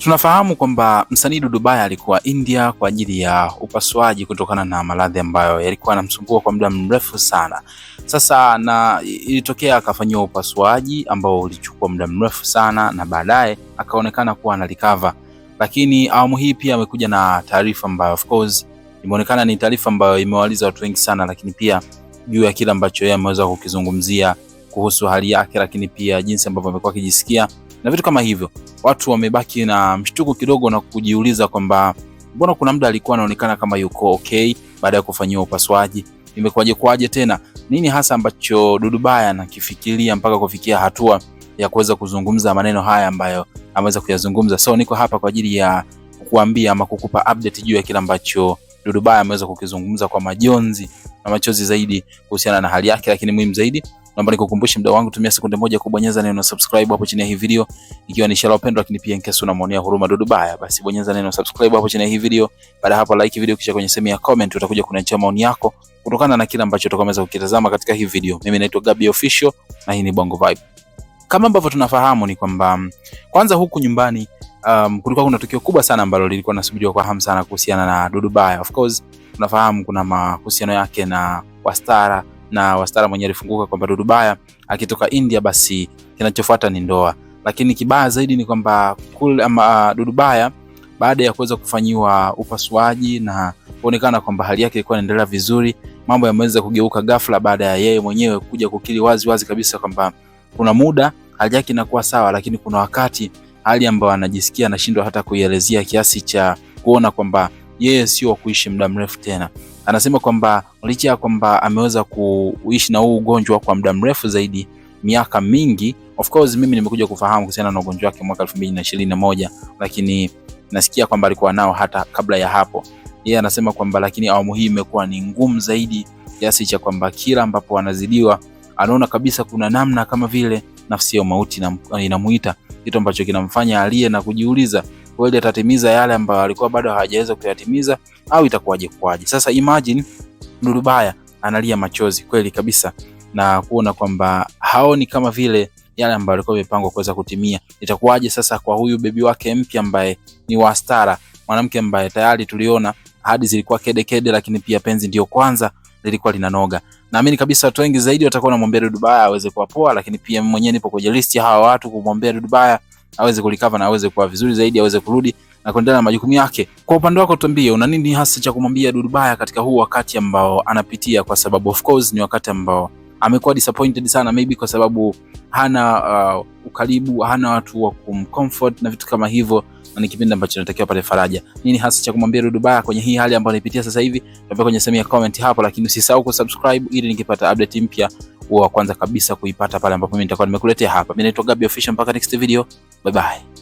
Tunafahamu kwamba msanii Dudu Baya alikuwa India kwa ajili ya upasuaji kutokana na maradhi ambayo yalikuwa yanamsumbua kwa muda mrefu sana. Sasa na ilitokea akafanyiwa upasuaji ambao ulichukua muda mrefu sana na baadaye akaonekana kuwa ana recover. Lakini awamu hii pia amekuja na taarifa ambayo of course imeonekana ni taarifa ambayo imewaliza watu wengi sana, lakini pia juu ya kile ambacho yeye ameweza kukizungumzia kuhusu hali yake, lakini pia jinsi ambavyo amekuwa akijisikia na vitu kama hivyo. Watu wamebaki na mshtuko kidogo na kujiuliza kwamba mbona kuna muda alikuwa anaonekana kama yuko okay baada ya kufanyiwa upasuaji, imekuwaje tena? Nini hasa ambacho Dudu Baya anakifikiria mpaka kufikia hatua ya kuweza kuzungumza maneno haya ambayo ameweza kuyazungumza? So niko hapa kwa ajili ya kukuambia ama kukupa update juu ya kile ambacho Dudu Baya ameweza kukizungumza kwa majonzi na machozi zaidi kuhusiana na hali yake. Lakini muhimu zaidi, naomba nikukumbushe mdau wangu, tumia sekunde moja kubonyeza neno subscribe hapo chini ya hii video, ikiwa ni ishara upendo. Lakini pia in unamwonea huruma Dudu Baya, basi bonyeza neno subscribe hapo chini ya hii video. Baada hapo like video, kisha kwenye sehemu ya comment utakuja kuniachia maoni yako kutokana na kile ambacho utakomeza kukitazama katika hii video. Mimi naitwa Gabby Official na hii ni Bongo Vibe. Kama ambavyo tunafahamu ni kwamba kwanza huku nyumbani kulikuwa kuna tukio kubwa sana ambalo lilikuwa nasubiriwa kwa hamu sana kuhusiana na Dudu Baya. Of course tunafahamu kuna mahusiano yake na Wastara, na Wastara mwenyewe alifunguka kwamba Dudu Baya akitoka India basi kinachofuata ni ndoa. Lakini kibaya zaidi ni kwamba Dudu Baya baada ya kuweza kufanyiwa upasuaji na kuonekana kwamba hali yake ilikuwa inaendelea vizuri, mambo yameweza kugeuka ghafla baada ya yeye mwenyewe kuja kukiri wazi kabisa kwamba kuna muda hali yake inakuwa sawa, lakini kuna wakati hali ambayo anajisikia anashindwa hata kuielezea, kiasi cha kuona kwamba yeye sio wa kuishi muda mrefu tena. Anasema kwamba licha ya kwamba ameweza kuishi na huu ugonjwa kwa muda mrefu zaidi, miaka mingi. Of course mimi nimekuja kufahamu kuhusiana na ugonjwa wake mwaka 2021, lakini nasikia kwamba alikuwa nao hata kabla ya hapo. Yeye anasema kwamba lakini awamu hii imekuwa ni ngumu zaidi, kiasi cha kwamba kila ambapo anazidiwa anaona kabisa kuna namna kama vile nafsi ya mauti inamuita, kitu ambacho kinamfanya alie na kujiuliza kweli atatimiza yale ambayo alikuwa bado hajaweza kuyatimiza au itakuwaje kwaje. Sasa imagine Dudu Baya analia machozi kweli kabisa na kuona kwamba haoni kama vile yale ambayo alikuwa amepangwa kuweza kutimia. Itakuwaje sasa kwa huyu bebi wake mpya ambaye ni Wastara, mwanamke ambaye tayari tuliona hadi zilikuwa kede, lakini pia penzi ndio kwanza lilikuwa linanoga. Naamini kabisa watu wengi zaidi watakuwa wanamwombea Dudu Baya aweze kuwa poa, lakini pia mimi mwenyewe nipo kwenye list ya hawa watu kumwombea Dudu Baya aweze kulikava na aweze kuwa vizuri zaidi, aweze kurudi na kuendelea na majukumu yake. Kwa upande wako tuambie una nini hasa cha kumwambia Dudu Baya katika huu wakati ambao anapitia, kwa sababu of course ni wakati ambao amekuwa disappointed sana, maybe kwa sababu hana ukaribu, hana watu wa kumcomfort na vitu kama hivyo, na ni kipindi ambacho anatakiwa pale faraja. Nini hasa cha kumwambia Dudu Baya kwenye hii hali ambayo anapitia sasa hivi? Tuambie kwenye sehemu ya comment hapo, lakini usisahau kusubscribe ili nikipata update mpya wa kwanza kabisa kuipata pale ambapo mimi nitakuwa nimekuletea hapa. Mimi naitwa Gabby Official, mpaka next video, bye bye.